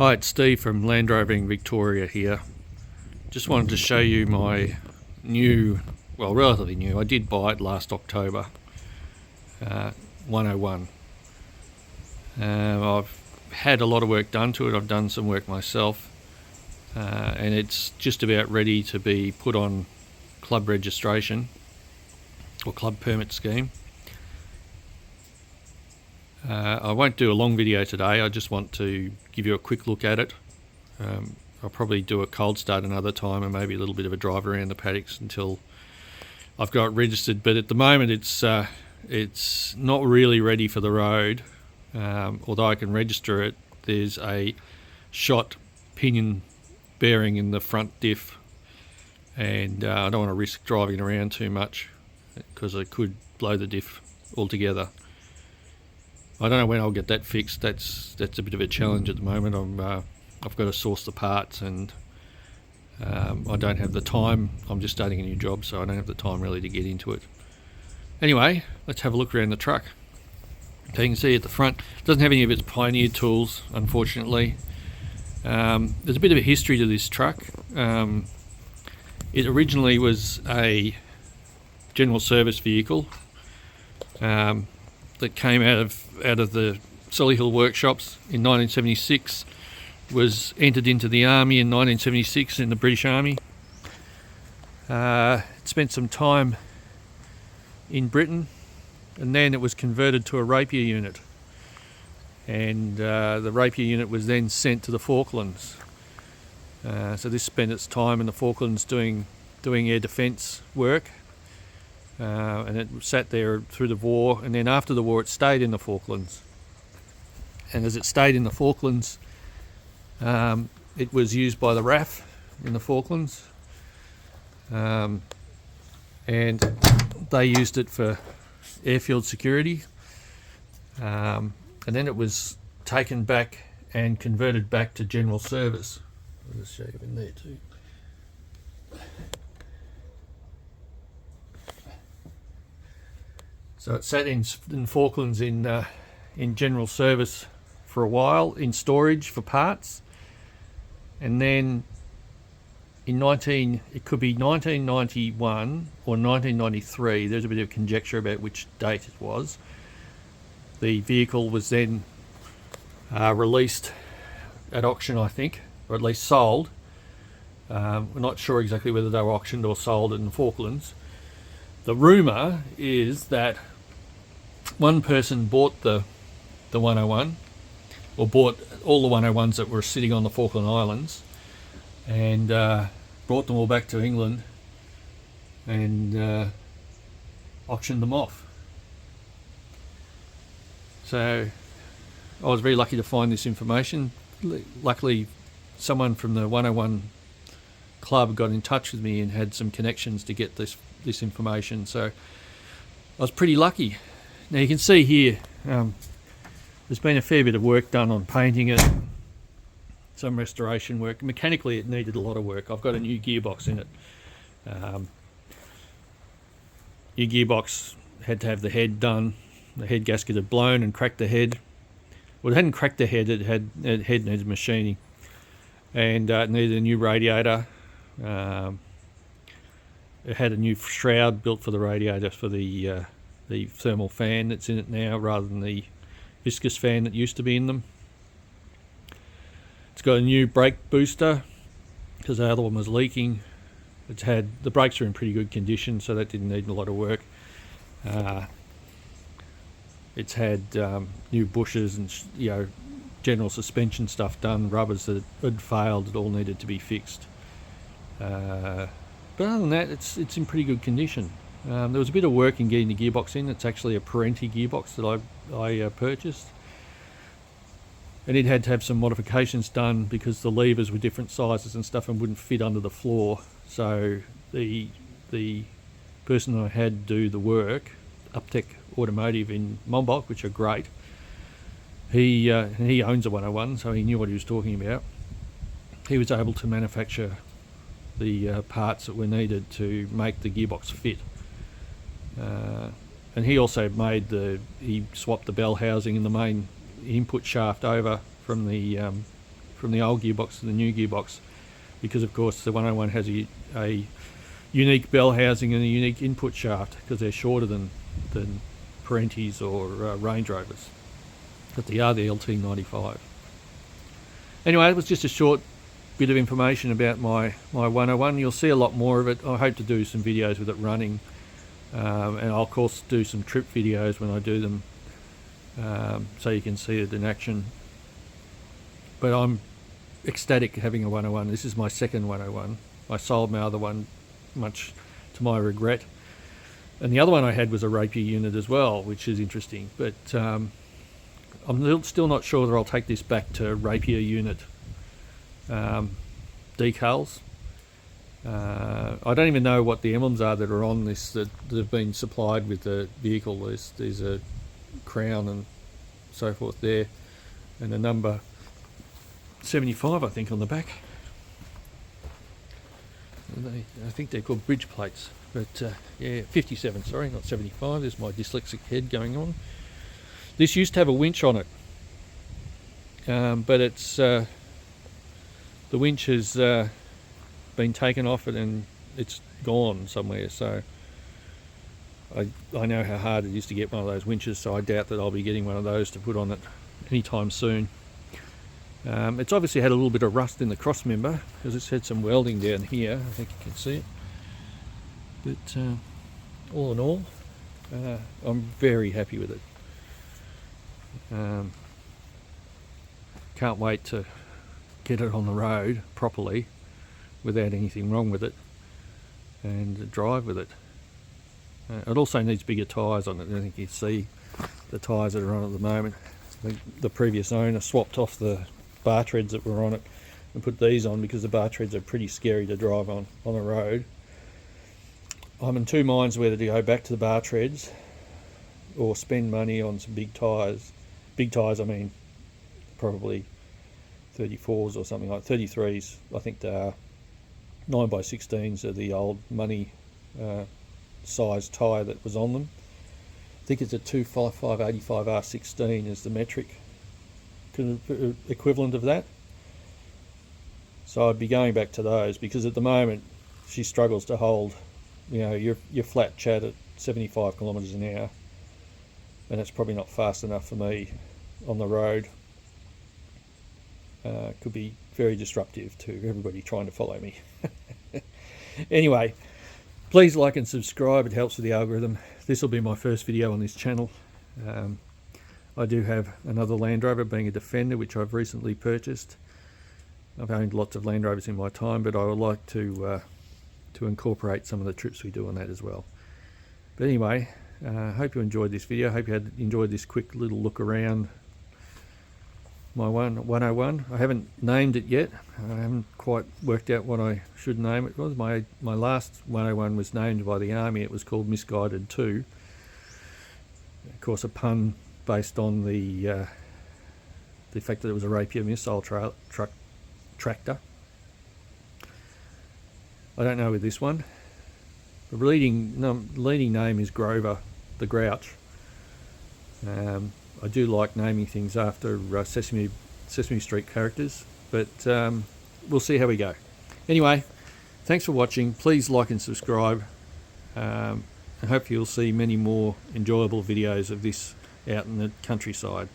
Hi, it's Steve from Land Rover in Victoria here. Just wanted to show you my new, well, relatively new, I did buy it last October, 101. I've had a lot of work done to it. I've done some work myself, and it's just about ready to be put on club registration or club permit scheme. I won't do a long video today. I just want to give you a quick look at it. I'll probably do a cold start another time and maybe a little bit of a drive around the paddocks until I've got it registered. But at the moment it's not really ready for the road. Although I can register it, there's a shot pinion bearing in the front diff, and I don't want to risk driving around too much because I could blow the diff altogether. I don't know when I'll get that fixed. That's a bit of a challenge at the moment. I've got to source the parts, and I don't have the time. I'm just starting a new job, so I don't have the time really to get into it. Anyway, let's have a look around the truck. So you can see at the front, it doesn't have any of its Pioneer tools, unfortunately. There's a bit of a history to this truck. It originally was a general service vehicle that came out of the Solihull workshops in 1976, was entered into the army in 1976 in the British Army. It spent some time in Britain, and then it was converted to a rapier unit, and the rapier unit was then sent to the Falklands. So this spent its time in the Falklands doing air defence work. And it sat there through the war, and then after the war it stayed in the Falklands. And as it stayed in the Falklands, it was used by the RAF in the Falklands, and they used it for airfield security, and then it was taken back and converted back to general service. I'll just show you in there too. So it sat in Falklands in general service for a while, in storage for parts, and then it could be 1991 or 1993. There's a bit of conjecture about which date it was. The vehicle was then released at auction, I think, or at least sold. We're not sure exactly whether they were auctioned or sold in the Falklands. The rumour is that one person bought the 101, or bought all the 101s that were sitting on the Falkland Islands, and brought them all back to England and auctioned them off. So I was very lucky to find this information. Luckily, someone from the 101 club got in touch with me and had some connections to get this information, so I was pretty lucky. Now you can see here, there's been a fair bit of work done on painting it, some restoration work. Mechanically it needed a lot of work. I've got a new gearbox in it. Your gearbox had to have the head done. The head gasket had blown and cracked the head. Well, it hadn't cracked the head, the head needed machining, and it needed a new radiator. It had a new shroud built for the radiator for the thermal fan that's in it now, rather than the viscous fan that used to be in them. It's got a new brake booster because the other one was leaking. The brakes are in pretty good condition, so that didn't need a lot of work. It's had new bushes and general suspension stuff done. Rubbers that had failed, it all needed to be fixed. But other than that, it's in pretty good condition. There was a bit of work in getting the gearbox in. It's actually a Parenti gearbox that I purchased, and it had to have some modifications done because the levers were different sizes and stuff and wouldn't fit under the floor. So the person I had do the work, Uptech Automotive in Monbulk, which are great, he owns a 101, so he knew what he was talking about. He was able to manufacture the parts that were needed to make the gearbox fit. And he also he swapped the bell housing and the main input shaft over from from the old gearbox to the new gearbox, because of course the 101 has a unique bell housing and a unique input shaft, because they're shorter than Parentis or Range Rovers, but they are the LT95. Anyway, it was just a short bit of information about my 101. You'll see a lot more of it. I hope to do some videos with it running, and I'll of course do some trip videos when I do them, so you can see it in action. But I'm ecstatic having a 101. This is my second 101. I sold my other one, much to my regret, and the other one I had was a Rapier unit as well, which is interesting, but I'm still not sure whether I'll take this back to Rapier unit decals. I don't even know what the emblems are that are on this that have been supplied with the vehicle. There's a crown and so forth there, and a number 75 I think on the back. I think they're called bridge plates, but yeah, 57, sorry, not 75. There's my dyslexic head going on. This used to have a winch on it, but it's the winch has been taken off it and it's gone somewhere, so I know how hard it is to get one of those winches, so I doubt that I'll be getting one of those to put on it anytime soon. It's obviously had a little bit of rust in the cross member, because it's had some welding down here. I think you can see it. But all in all, I'm very happy with it. Can't wait to get it on the road properly without anything wrong with it, and drive with it. It also needs bigger tyres on it. I think you see the tyres that are on at the moment. The previous owner swapped off the bar treads that were on it and put these on, because the bar treads are pretty scary to drive on the road. I'm in two minds whether to go back to the bar treads or spend money on some big tyres. Big tyres, I mean probably 34s or something like 33s, I think they are. 9x16s are the old money size tyre that was on them. I think it's a 255/85 R16 is the metric equivalent of that. So I'd be going back to those, because at the moment she struggles to hold, you know, your flat chat at 75 kilometres an hour, and it's probably not fast enough for me on the road. Could be very disruptive to everybody trying to follow me. Anyway, please like and subscribe, it helps with the algorithm. This will be my first video on this channel. I do have another Land Rover, being a Defender, which I've recently purchased. I've owned lots of Land Rovers in my time, but I would like to incorporate some of the trips we do on that as well. But anyway, hope you enjoyed this video. Hope you enjoyed this quick little look around my 101. I haven't named it yet. I haven't quite worked out what I should name it. My last 101 was named by the Army. It was called Misguided 2. Of course, a pun based on the fact that it was a Rapier missile tractor. I don't know with this one. The leading name is Grover the Grouch. I do like naming things after Sesame Street characters, but we'll see how we go. Anyway, thanks for watching. Please like and subscribe. And hopefully you'll see many more enjoyable videos of this out in the countryside.